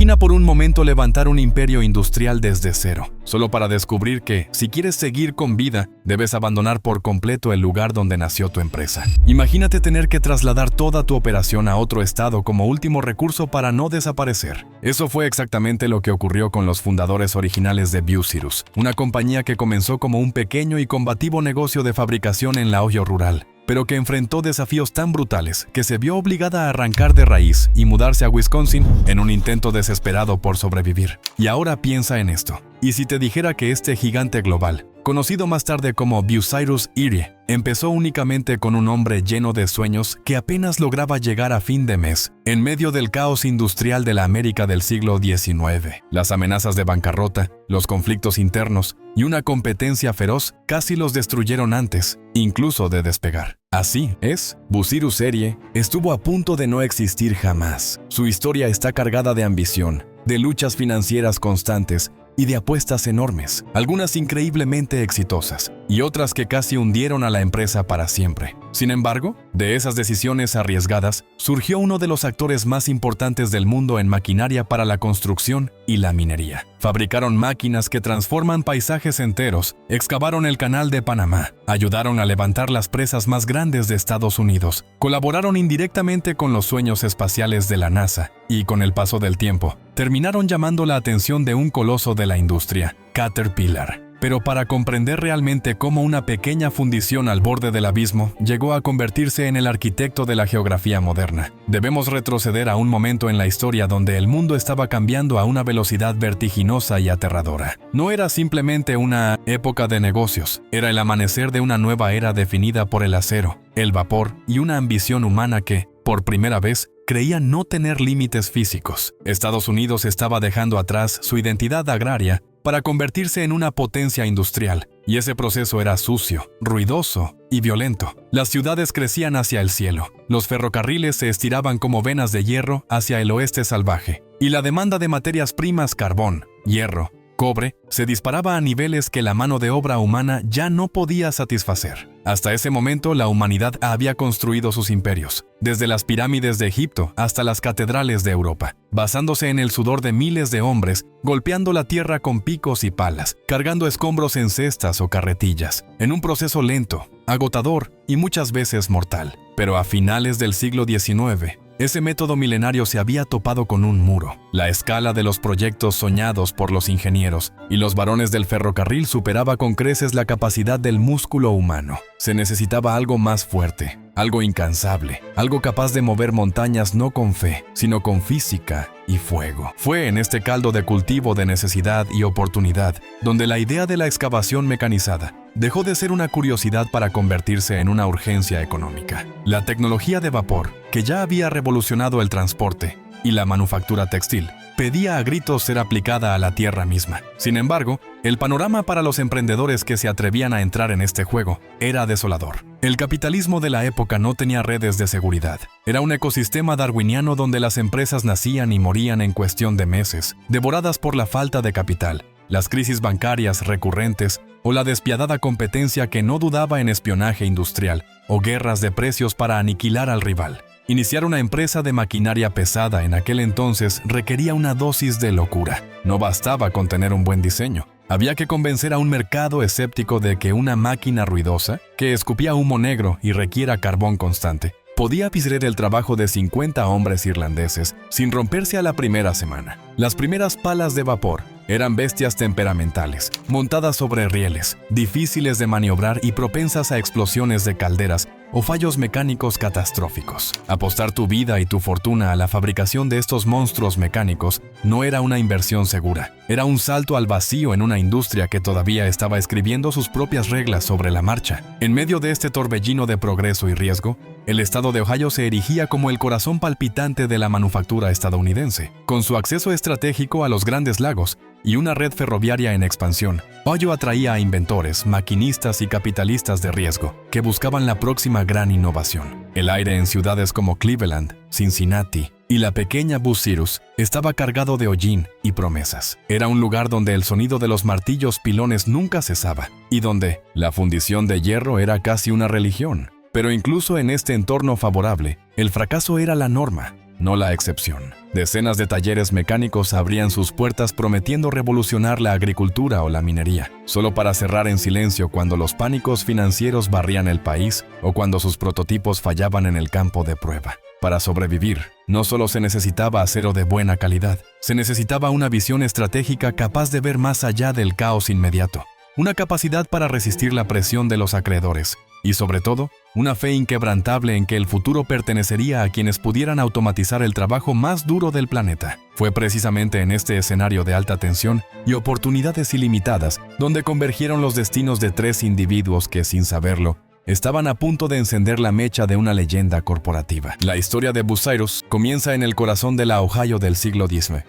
Imagina por un momento levantar un imperio industrial desde cero, solo para descubrir que, si quieres seguir con vida, debes abandonar por completo el lugar donde nació tu empresa. Imagínate tener que trasladar toda tu operación a otro estado como último recurso para no desaparecer. Eso fue exactamente lo que ocurrió con los fundadores originales de Bucyrus, una compañía que comenzó como un pequeño y combativo negocio de fabricación en la Ohio rural, pero que enfrentó desafíos tan brutales que se vio obligada a arrancar de raíz y mudarse a Wisconsin en un intento desesperado por sobrevivir. Y ahora piensa en esto. ¿Y si te dijera que este gigante global, conocido más tarde como Bucyrus Erie, empezó únicamente con un hombre lleno de sueños que apenas lograba llegar a fin de mes, en medio del caos industrial de la América del siglo XIX? Las amenazas de bancarrota, los conflictos internos y una competencia feroz casi los destruyeron antes, incluso de despegar. Así es, Bucyrus Erie estuvo a punto de no existir jamás. Su historia está cargada de ambición, de luchas financieras constantes y de apuestas enormes, algunas increíblemente exitosas y otras que casi hundieron a la empresa para siempre. Sin embargo, de esas decisiones arriesgadas surgió uno de los actores más importantes del mundo en maquinaria para la construcción y la minería. Fabricaron máquinas que transforman paisajes enteros, excavaron el Canal de Panamá, ayudaron a levantar las presas más grandes de Estados Unidos, colaboraron indirectamente con los sueños espaciales de la NASA y, con el paso del tiempo, terminaron llamando la atención de un coloso de la industria, Caterpillar. Pero para comprender realmente cómo una pequeña fundición al borde del abismo llegó a convertirse en el arquitecto de la geografía moderna, debemos retroceder a un momento en la historia donde el mundo estaba cambiando a una velocidad vertiginosa y aterradora. No era simplemente una época de negocios, era el amanecer de una nueva era definida por el acero, el vapor y una ambición humana que, por primera vez, creía no tener límites físicos. Estados Unidos estaba dejando atrás su identidad agraria para convertirse en una potencia industrial, y ese proceso era sucio, ruidoso y violento. Las ciudades crecían hacia el cielo, los ferrocarriles se estiraban como venas de hierro hacia el oeste salvaje, y la demanda de materias primas, carbón, hierro, cobre, se disparaba a niveles que la mano de obra humana ya no podía satisfacer. Hasta ese momento, la humanidad había construido sus imperios, desde las pirámides de Egipto hasta las catedrales de Europa, basándose en el sudor de miles de hombres, golpeando la tierra con picos y palas, cargando escombros en cestas o carretillas, en un proceso lento, agotador y muchas veces mortal. Pero a finales del siglo XIX, ese método milenario se había topado con un muro. La escala de los proyectos soñados por los ingenieros y los varones del ferrocarril superaba con creces la capacidad del músculo humano. Se necesitaba algo más fuerte, algo incansable, algo capaz de mover montañas no con fe, sino con física y fuego. Fue en este caldo de cultivo de necesidad y oportunidad donde la idea de la excavación mecanizada dejó de ser una curiosidad para convertirse en una urgencia económica. La tecnología de vapor, que ya había revolucionado el transporte y la manufactura textil, pedía a gritos ser aplicada a la tierra misma. Sin embargo, el panorama para los emprendedores que se atrevían a entrar en este juego era desolador. El capitalismo de la época no tenía redes de seguridad. Era un ecosistema darwiniano donde las empresas nacían y morían en cuestión de meses, devoradas por la falta de capital, las crisis bancarias recurrentes o la despiadada competencia que no dudaba en espionaje industrial o guerras de precios para aniquilar al rival. Iniciar una empresa de maquinaria pesada en aquel entonces requería una dosis de locura. No bastaba con tener un buen diseño. Había que convencer a un mercado escéptico de que una máquina ruidosa, que escupía humo negro y requiera carbón constante, podía pisar el trabajo de 50 hombres irlandeses sin romperse a la primera semana. Las primeras palas de vapor eran bestias temperamentales, montadas sobre rieles, difíciles de maniobrar y propensas a explosiones de calderas o fallos mecánicos catastróficos. Apostar tu vida y tu fortuna a la fabricación de estos monstruos mecánicos no era una inversión segura. Era un salto al vacío en una industria que todavía estaba escribiendo sus propias reglas sobre la marcha. En medio de este torbellino de progreso y riesgo, el estado de Ohio se erigía como el corazón palpitante de la manufactura estadounidense. Con su acceso estratégico a los grandes lagos y una red ferroviaria en expansión, Ohio atraía a inventores, maquinistas y capitalistas de riesgo que buscaban la próxima gran innovación. El aire en ciudades como Cleveland, Cincinnati y la pequeña Bucyrus estaba cargado de hollín y promesas. Era un lugar donde el sonido de los martillos pilones nunca cesaba y donde la fundición de hierro era casi una religión. Pero incluso en este entorno favorable, el fracaso era la norma. no la excepción. Decenas de talleres mecánicos abrían sus puertas prometiendo revolucionar la agricultura o la minería, solo para cerrar en silencio cuando los pánicos financieros barrían el país o cuando sus prototipos fallaban en el campo de prueba. Para sobrevivir, no solo se necesitaba acero de buena calidad, se necesitaba una visión estratégica capaz de ver más allá del caos inmediato, una capacidad para resistir la presión de los acreedores y, sobre todo, una fe inquebrantable en que el futuro pertenecería a quienes pudieran automatizar el trabajo más duro del planeta. Fue precisamente en este escenario de alta tensión y oportunidades ilimitadas donde convergieron los destinos de tres individuos que, sin saberlo, estaban a punto de encender la mecha de una leyenda corporativa. La historia de Bucyrus comienza en el corazón de la Ohio del siglo XIX,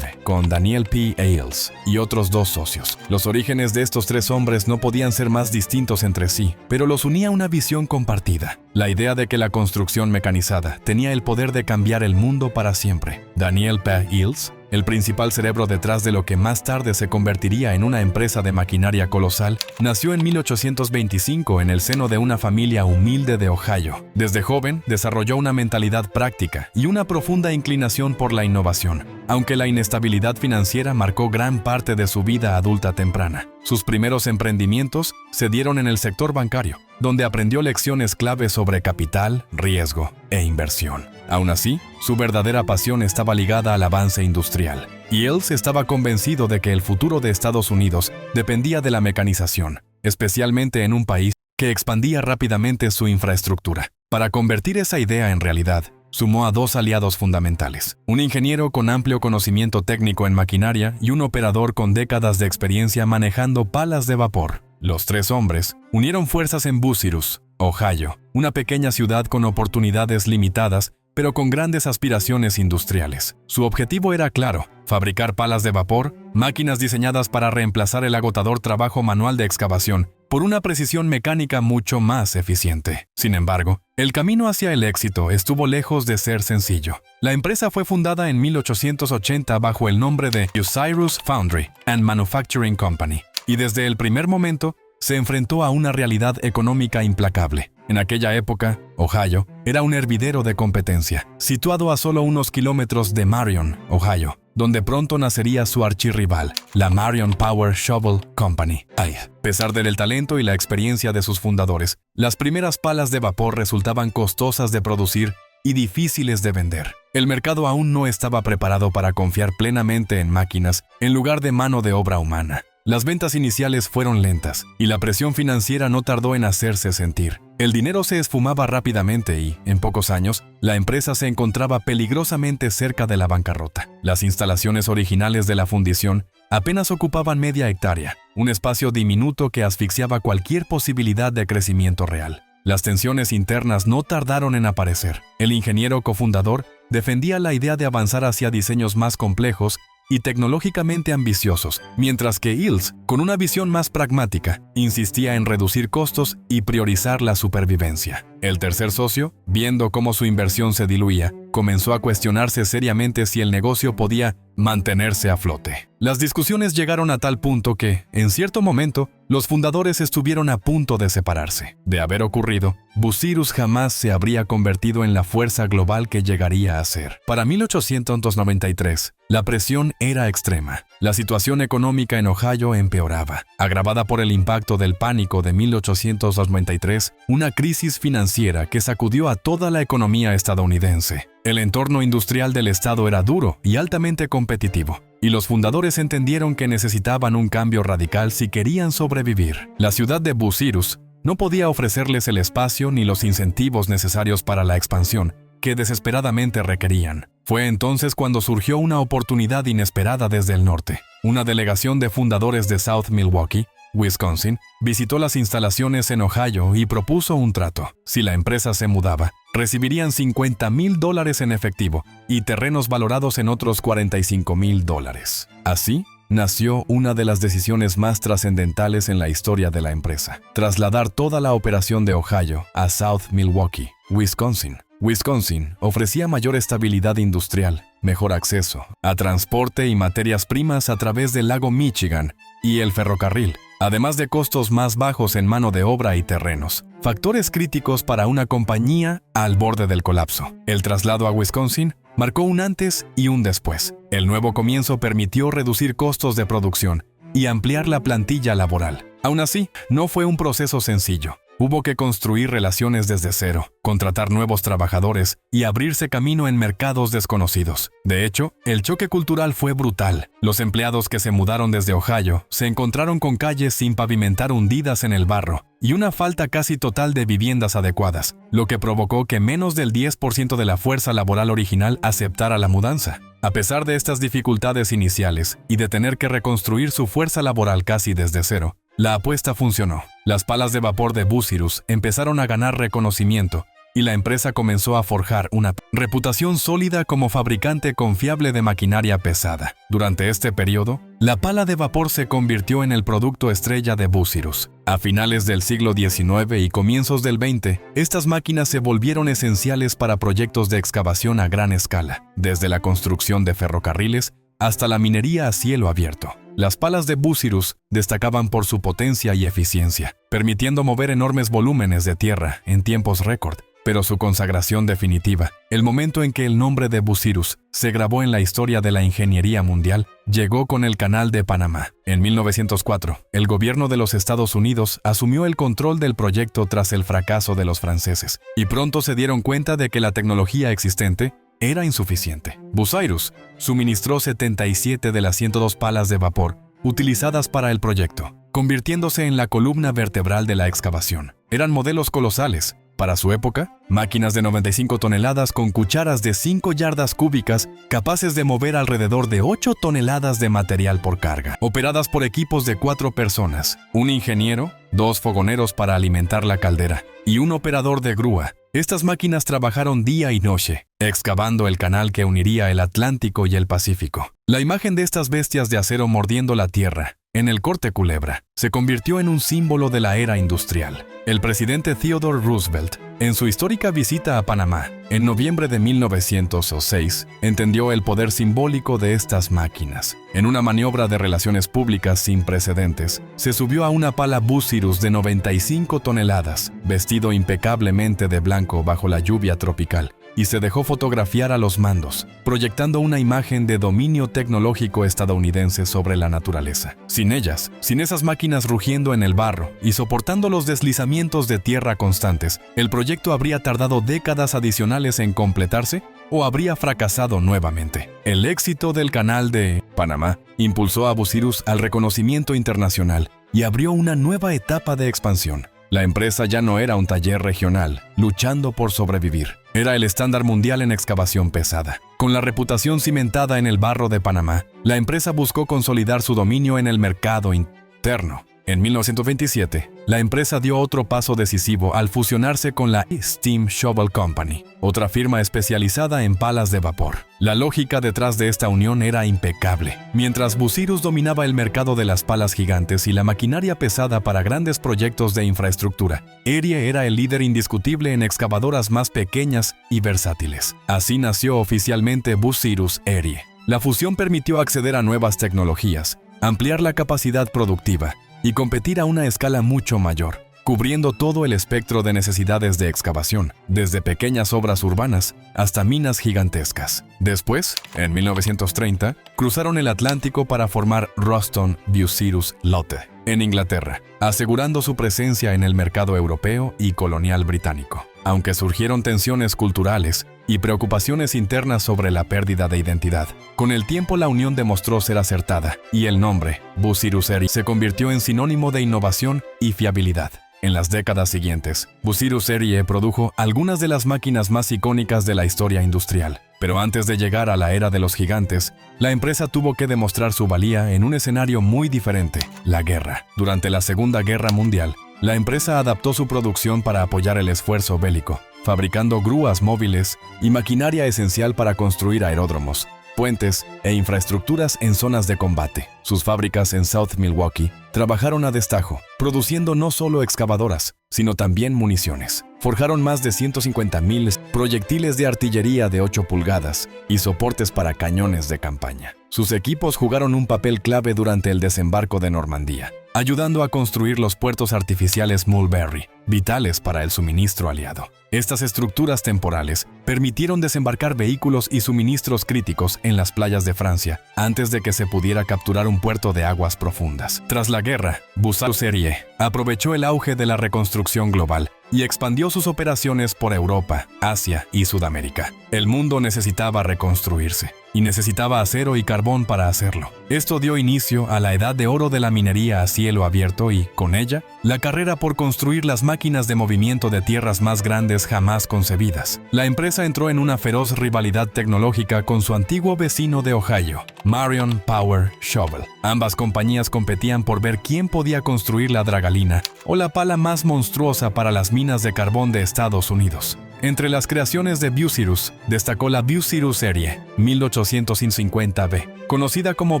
con Daniel P. Ailes y otros dos socios. Los orígenes de estos tres hombres no podían ser más distintos entre sí, pero los unía una visión compartida, la idea de que la construcción mecanizada tenía el poder de cambiar el mundo para siempre. Daniel P. Ailes, el principal cerebro detrás de lo que más tarde se convertiría en una empresa de maquinaria colosal, nació en 1825 en el seno de una familia humilde de Ohio. Desde joven, desarrolló una mentalidad práctica y una profunda inclinación por la innovación, aunque la inestabilidad financiera marcó gran parte de su vida adulta temprana. Sus primeros emprendimientos se dieron en el sector bancario, donde aprendió lecciones clave sobre capital, riesgo e inversión. Aún así, su verdadera pasión estaba ligada al avance industrial, y él estaba convencido de que el futuro de Estados Unidos dependía de la mecanización, especialmente en un país que expandía rápidamente su infraestructura. Para convertir esa idea en realidad, sumó a dos aliados fundamentales: un ingeniero con amplio conocimiento técnico en maquinaria y un operador con décadas de experiencia manejando palas de vapor. Los tres hombres unieron fuerzas en Bucyrus, Ohio, una pequeña ciudad con oportunidades limitadas, pero con grandes aspiraciones industriales. Su objetivo era claro: fabricar palas de vapor, máquinas diseñadas para reemplazar el agotador trabajo manual de excavación, por una precisión mecánica mucho más eficiente. Sin embargo, el camino hacia el éxito estuvo lejos de ser sencillo. La empresa fue fundada en 1880 bajo el nombre de Bucyrus Foundry and Manufacturing Company, y desde el primer momento se enfrentó a una realidad económica implacable. En aquella época, Ohio era un hervidero de competencia, situado a solo unos kilómetros de Marion, Ohio, donde pronto nacería su archirrival, la Marion Power Shovel Company. A pesar del talento y la experiencia de sus fundadores, las primeras palas de vapor resultaban costosas de producir y difíciles de vender. El mercado aún no estaba preparado para confiar plenamente en máquinas en lugar de mano de obra humana. Las ventas iniciales fueron lentas y la presión financiera no tardó en hacerse sentir. El dinero se esfumaba rápidamente y, en pocos años, la empresa se encontraba peligrosamente cerca de la bancarrota. Las instalaciones originales de la fundición apenas ocupaban media hectárea, un espacio diminuto que asfixiaba cualquier posibilidad de crecimiento real. Las tensiones internas no tardaron en aparecer. El ingeniero cofundador defendía la idea de avanzar hacia diseños más complejos y tecnológicamente ambiciosos, mientras que Ailes, con una visión más pragmática, insistía en reducir costos y priorizar la supervivencia. El tercer socio, viendo cómo su inversión se diluía, comenzó a cuestionarse seriamente si el negocio podía mantenerse a flote. Las discusiones llegaron a tal punto que, en cierto momento, los fundadores estuvieron a punto de separarse. De haber ocurrido, Bucyrus jamás se habría convertido en la fuerza global que llegaría a ser. Para 1893, la presión era extrema. La situación económica en Ohio empeoraba, agravada por el impacto del pánico de 1893, una crisis financiera que sacudió a toda la economía estadounidense. El entorno industrial del estado era duro y altamente competitivo, y los fundadores entendieron que necesitaban un cambio radical si querían sobrevivir. La ciudad de Bucyrus no podía ofrecerles el espacio ni los incentivos necesarios para la expansión que desesperadamente requerían. Fue entonces cuando surgió una oportunidad inesperada desde el norte. Una delegación de fundadores de South Milwaukee, Wisconsin, visitó las instalaciones en Ohio y propuso un trato. Si la empresa se mudaba, recibirían $50,000 en efectivo y terrenos valorados en otros $45,000. Así, nació una de las decisiones más trascendentales en la historia de la empresa: trasladar toda la operación de Ohio a South Milwaukee, Wisconsin. Wisconsin ofrecía mayor estabilidad industrial, mejor acceso a transporte y materias primas a través del lago Michigan y el ferrocarril, además de costos más bajos en mano de obra y terrenos. Factores críticos para una compañía al borde del colapso. El traslado a Wisconsin marcó un antes y un después. El nuevo comienzo permitió reducir costos de producción y ampliar la plantilla laboral. Aún así, no fue un proceso sencillo. Hubo que construir relaciones desde cero, contratar nuevos trabajadores y abrirse camino en mercados desconocidos. De hecho, el choque cultural fue brutal. Los empleados que se mudaron desde Ohio se encontraron con calles sin pavimentar hundidas en el barro y una falta casi total de viviendas adecuadas, lo que provocó que menos del 10% de la fuerza laboral original aceptara la mudanza. A pesar de estas dificultades iniciales y de tener que reconstruir su fuerza laboral casi desde cero, la apuesta funcionó. Las palas de vapor de Bucyrus empezaron a ganar reconocimiento y la empresa comenzó a forjar una reputación sólida como fabricante confiable de maquinaria pesada. Durante este periodo, la pala de vapor se convirtió en el producto estrella de Bucyrus. A finales del siglo XIX y comienzos del XX, estas máquinas se volvieron esenciales para proyectos de excavación a gran escala, desde la construcción de ferrocarriles hasta la minería a cielo abierto. Las palas de Bucyrus destacaban por su potencia y eficiencia, permitiendo mover enormes volúmenes de tierra en tiempos récord. Pero su consagración definitiva, el momento en que el nombre de Bucyrus se grabó en la historia de la ingeniería mundial, llegó con el Canal de Panamá. En 1904, el gobierno de los Estados Unidos asumió el control del proyecto tras el fracaso de los franceses, y pronto se dieron cuenta de que la tecnología existente era insuficiente. Bucyrus suministró 77 de las 102 palas de vapor utilizadas para el proyecto, convirtiéndose en la columna vertebral de la excavación. Eran modelos colosales. Para su época, máquinas de 95 toneladas con cucharas de 5 yardas cúbicas capaces de mover alrededor de 8 toneladas de material por carga, operadas por equipos de 4 personas, un ingeniero, 2 fogoneros para alimentar la caldera y un operador de grúa. Estas máquinas trabajaron día y noche, excavando el canal que uniría el Atlántico y el Pacífico. La imagen de estas bestias de acero mordiendo la tierra, en el corte Culebra, se convirtió en un símbolo de la era industrial. El presidente Theodore Roosevelt, en su histórica visita a Panamá, en noviembre de 1906, entendió el poder simbólico de estas máquinas. En una maniobra de relaciones públicas sin precedentes, se subió a una pala Bucyrus de 95 toneladas, vestido impecablemente de blanco bajo la lluvia tropical, y se dejó fotografiar a los mandos, proyectando una imagen de dominio tecnológico estadounidense sobre la naturaleza. Sin ellas, sin esas máquinas rugiendo en el barro y soportando los deslizamientos de tierra constantes, el proyecto habría tardado décadas adicionales en completarse o habría fracasado nuevamente. El éxito del Canal de Panamá impulsó a Bucyrus al reconocimiento internacional y abrió una nueva etapa de expansión. La empresa ya no era un taller regional, luchando por sobrevivir. Era el estándar mundial en excavación pesada. Con la reputación cimentada en el barro de Panamá, la empresa buscó consolidar su dominio en el mercado interno. En 1927, la empresa dio otro paso decisivo al fusionarse con la Steam Shovel Company, otra firma especializada en palas de vapor. La lógica detrás de esta unión era impecable. Mientras Bucyrus dominaba el mercado de las palas gigantes y la maquinaria pesada para grandes proyectos de infraestructura, Erie era el líder indiscutible en excavadoras más pequeñas y versátiles. Así nació oficialmente Bucyrus Erie. La fusión permitió acceder a nuevas tecnologías, ampliar la capacidad productiva y competir a una escala mucho mayor, cubriendo todo el espectro de necesidades de excavación, desde pequeñas obras urbanas hasta minas gigantescas. Después, en 1930, cruzaron el Atlántico para formar Ruston Bucyrus Ltd. en Inglaterra, asegurando su presencia en el mercado europeo y colonial británico. Aunque surgieron tensiones culturales y preocupaciones internas sobre la pérdida de identidad, con el tiempo la unión demostró ser acertada y el nombre, Bucyrus Erie, se convirtió en sinónimo de innovación y fiabilidad. En las décadas siguientes, Bucyrus Erie produjo algunas de las máquinas más icónicas de la historia industrial. Pero antes de llegar a la era de los gigantes, la empresa tuvo que demostrar su valía en un escenario muy diferente, la guerra. Durante la Segunda Guerra Mundial, la empresa adaptó su producción para apoyar el esfuerzo bélico, fabricando grúas móviles y maquinaria esencial para construir aeródromos, puentes e infraestructuras en zonas de combate. Sus fábricas en South Milwaukee trabajaron a destajo, produciendo no solo excavadoras, sino también municiones. Forjaron más de 150,000 proyectiles de artillería de 8 pulgadas y soportes para cañones de campaña. Sus equipos jugaron un papel clave durante el desembarco de Normandía, ayudando a construir los puertos artificiales Mulberry, vitales para el suministro aliado. Estas estructuras temporales permitieron desembarcar vehículos y suministros críticos en las playas de Francia antes de que se pudiera capturar un puerto de aguas profundas. Tras la guerra, Bussy-Serie aprovechó el auge de la reconstrucción global y expandió sus operaciones por Europa, Asia y Sudamérica. El mundo necesitaba reconstruirse y necesitaba acero y carbón para hacerlo. Esto dio inicio a la edad de oro de la minería a cielo abierto y, con ella, la carrera por construir las máquinas de movimiento de tierras más grandes jamás concebidas. La empresa entró en una feroz rivalidad tecnológica con su antiguo vecino de Ohio, Marion Power Shovel. Ambas compañías competían por ver quién podía construir la dragalina o la pala más monstruosa para las minas de carbón de Estados Unidos. Entre las creaciones de Bucyrus, destacó la Bucyrus-Serie 1850B, conocida como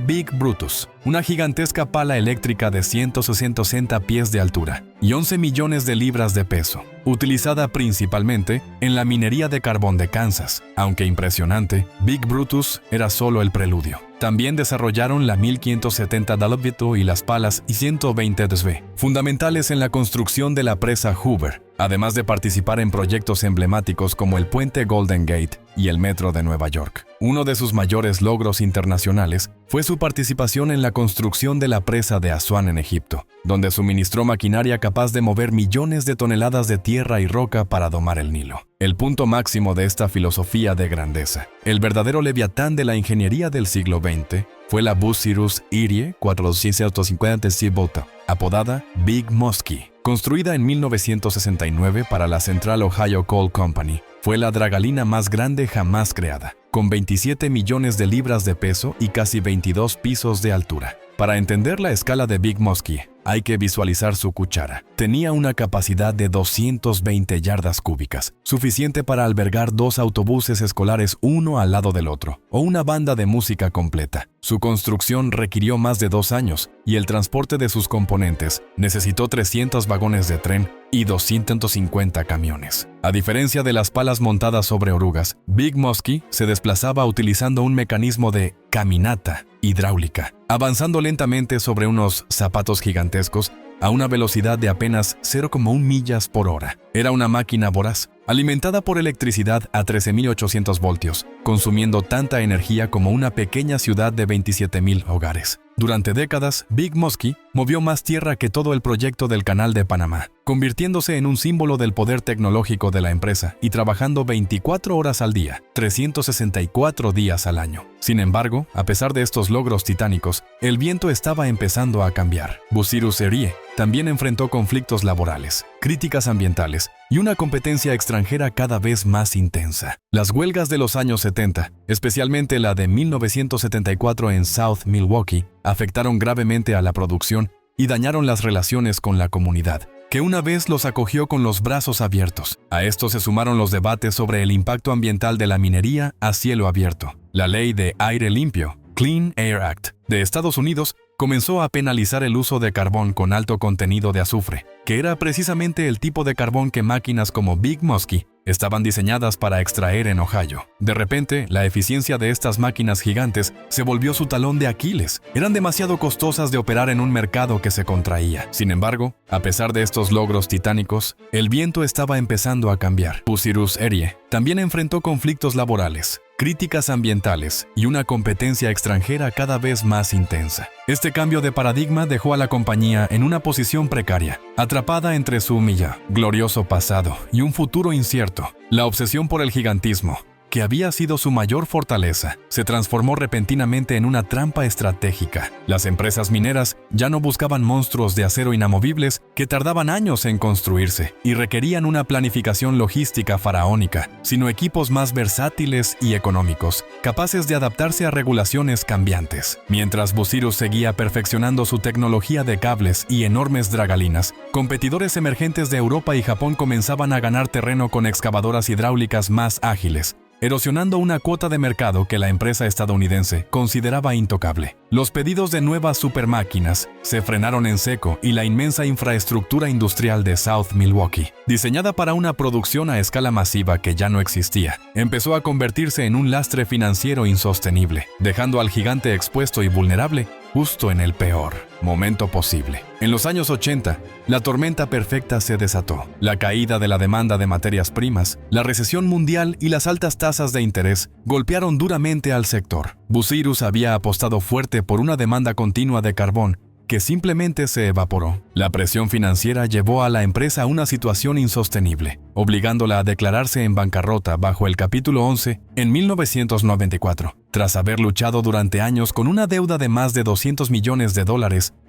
Big Brutus, una gigantesca pala eléctrica de 160 pies de altura y 11 millones de libras de peso, utilizada principalmente en la minería de carbón de Kansas. Aunque impresionante, Big Brutus era solo el preludio. También desarrollaron la 1570 Dalvito y las palas y 120 DSV, fundamentales en la construcción de la presa Hoover, además de participar en proyectos emblemáticos como el puente Golden Gate y el metro de Nueva York. Uno de sus mayores logros internacionales fue su participación en la construcción de la presa de Asuán en Egipto, donde suministró maquinaria capaz de mover millones de toneladas de tierra y roca para domar el Nilo. El punto máximo de esta filosofía de grandeza, el verdadero leviatán de la ingeniería del siglo XX, fue la Bucyrus-Serie 450 Seaboat, apodada Big Muskie. Construida en 1969 para la Central Ohio Coal Company, fue la dragalina más grande jamás creada, con 27 millones de libras de peso y casi 22 pisos de altura. Para entender la escala de Big Muskie, hay que visualizar su cuchara. Tenía una capacidad de 220 yardas cúbicas, suficiente para albergar 2 autobuses escolares uno al lado del otro, o una banda de música completa. Su construcción requirió más de 2 años, y el transporte de sus componentes necesitó 300 vagones de tren y 250 camiones. A diferencia de las palas montadas sobre orugas, Big Muskie se desplazaba utilizando un mecanismo de caminata hidráulica, avanzando lentamente sobre unos zapatos gigantescos a una velocidad de apenas 0,1 millas por hora. Era una máquina voraz, alimentada por electricidad a 13.800 voltios, consumiendo tanta energía como una pequeña ciudad de 27,000 hogares. Durante décadas, Big Muskie movió más tierra que todo el proyecto del Canal de Panamá, convirtiéndose en un símbolo del poder tecnológico de la empresa y trabajando 24 horas al día, 364 días al año. Sin embargo, a pesar de estos logros titánicos, el viento estaba empezando a cambiar. Bucyrus-Serie también enfrentó conflictos laborales, críticas ambientales y una competencia extranjera cada vez más intensa. Las huelgas de los años 70, especialmente la de 1974 en South Milwaukee, afectaron gravemente a la producción y dañaron las relaciones con la comunidad, que una vez los acogió con los brazos abiertos. A esto se sumaron los debates sobre el impacto ambiental de la minería a cielo abierto. La Ley de Aire Limpio, Clean Air Act, de Estados Unidos, comenzó a penalizar el uso de carbón con alto contenido de azufre, que era precisamente el tipo de carbón que máquinas como Big Muskie estaban diseñadas para extraer en Ohio. De repente, la eficiencia de estas máquinas gigantes se volvió su talón de Aquiles. Eran demasiado costosas de operar en un mercado que se contraía. Sin embargo, a pesar de estos logros titánicos, el viento estaba empezando a cambiar. Bucyrus-Serie también enfrentó conflictos laborales, críticas ambientales y una competencia extranjera cada vez más intensa. Este cambio de paradigma dejó a la compañía en una posición precaria, atrapada entre su glorioso pasado y un futuro incierto. La obsesión por el gigantismo, que había sido su mayor fortaleza, se transformó repentinamente en una trampa estratégica. Las empresas mineras ya no buscaban monstruos de acero inamovibles que tardaban años en construirse y requerían una planificación logística faraónica, sino equipos más versátiles y económicos, capaces de adaptarse a regulaciones cambiantes. Mientras Bucyrus seguía perfeccionando su tecnología de cables y enormes dragalinas, competidores emergentes de Europa y Japón comenzaban a ganar terreno con excavadoras hidráulicas más ágiles, erosionando una cuota de mercado que la empresa estadounidense consideraba intocable. Los pedidos de nuevas supermáquinas se frenaron en seco y la inmensa infraestructura industrial de South Milwaukee, diseñada para una producción a escala masiva que ya no existía, empezó a convertirse en un lastre financiero insostenible, dejando al gigante expuesto y vulnerable justo en el peor momento posible. En los años 80, la tormenta perfecta se desató. La caída de la demanda de materias primas, la recesión mundial y las altas tasas de interés golpearon duramente al sector. Bucyrus había apostado fuerte por una demanda continua de carbón que simplemente se evaporó. La presión financiera llevó a la empresa a una situación insostenible, obligándola a declararse en bancarrota bajo el capítulo 11 en 1994, tras haber luchado durante años con una deuda de más de $200 millones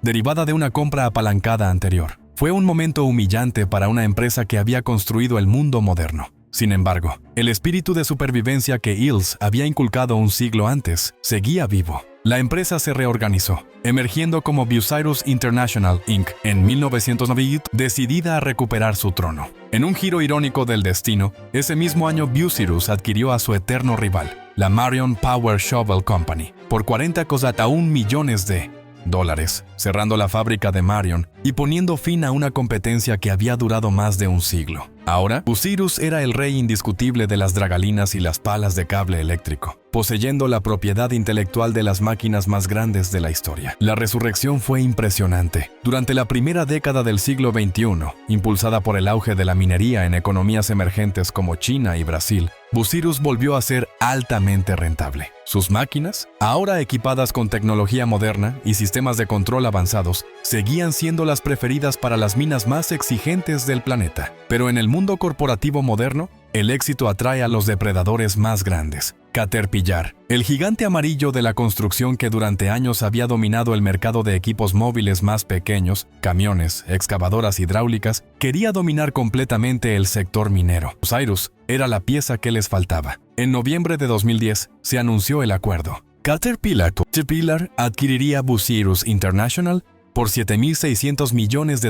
derivada de una compra apalancada anterior. Fue un momento humillante para una empresa que había construido el mundo moderno. Sin embargo, el espíritu de supervivencia que Ilse había inculcado un siglo antes seguía vivo. La empresa se reorganizó, emergiendo como Bucyrus International Inc. en 1990, decidida a recuperar su trono. En un giro irónico del destino, ese mismo año Bucyrus adquirió a su eterno rival, la Marion Power Shovel Company, por $40,1 millones, cerrando la fábrica de Marion y poniendo fin a una competencia que había durado más de un siglo. Ahora, Bucyrus era el rey indiscutible de las dragalinas y las palas de cable eléctrico, poseyendo la propiedad intelectual de las máquinas más grandes de la historia. La resurrección fue impresionante. Durante la primera década del siglo XXI, impulsada por el auge de la minería en economías emergentes como China y Brasil, Bucyrus volvió a ser altamente rentable. Sus máquinas, ahora equipadas con tecnología moderna y sistemas de control avanzados, seguían siendo las preferidas para las minas más exigentes del planeta. Pero en el mundo corporativo moderno, el éxito atrae a los depredadores más grandes. Caterpillar, el gigante amarillo de la construcción que durante años había dominado el mercado de equipos móviles más pequeños, camiones, excavadoras hidráulicas, quería dominar completamente el sector minero. Bucyrus era la pieza que les faltaba. En noviembre de 2010 se anunció el acuerdo. Caterpillar adquiriría Bucyrus International por $7.600 millones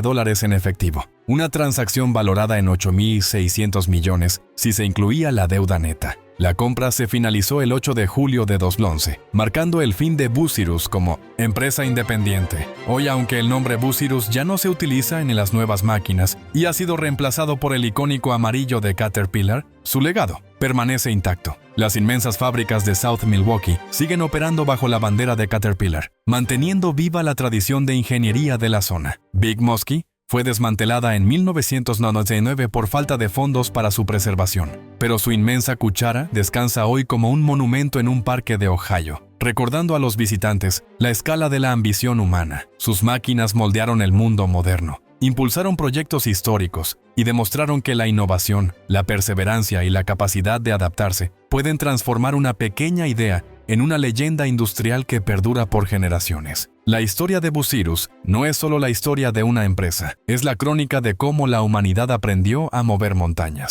en efectivo, una transacción valorada en $8.600 millones si se incluía la deuda neta. La compra se finalizó el 8 de julio de 2011, marcando el fin de Bucyrus como empresa independiente. Hoy, aunque el nombre Bucyrus ya no se utiliza en las nuevas máquinas y ha sido reemplazado por el icónico amarillo de Caterpillar, su legado permanece intacto. Las inmensas fábricas de South Milwaukee siguen operando bajo la bandera de Caterpillar, manteniendo viva la tradición de ingeniería de la zona. Big Muskie fue desmantelada en 1999 por falta de fondos para su preservación, pero su inmensa cuchara descansa hoy como un monumento en un parque de Ohio, recordando a los visitantes la escala de la ambición humana. Sus máquinas moldearon el mundo moderno, impulsaron proyectos históricos y demostraron que la innovación, la perseverancia y la capacidad de adaptarse pueden transformar una pequeña idea en una leyenda industrial que perdura por generaciones. La historia de Bucyrus no es solo la historia de una empresa, es la crónica de cómo la humanidad aprendió a mover montañas.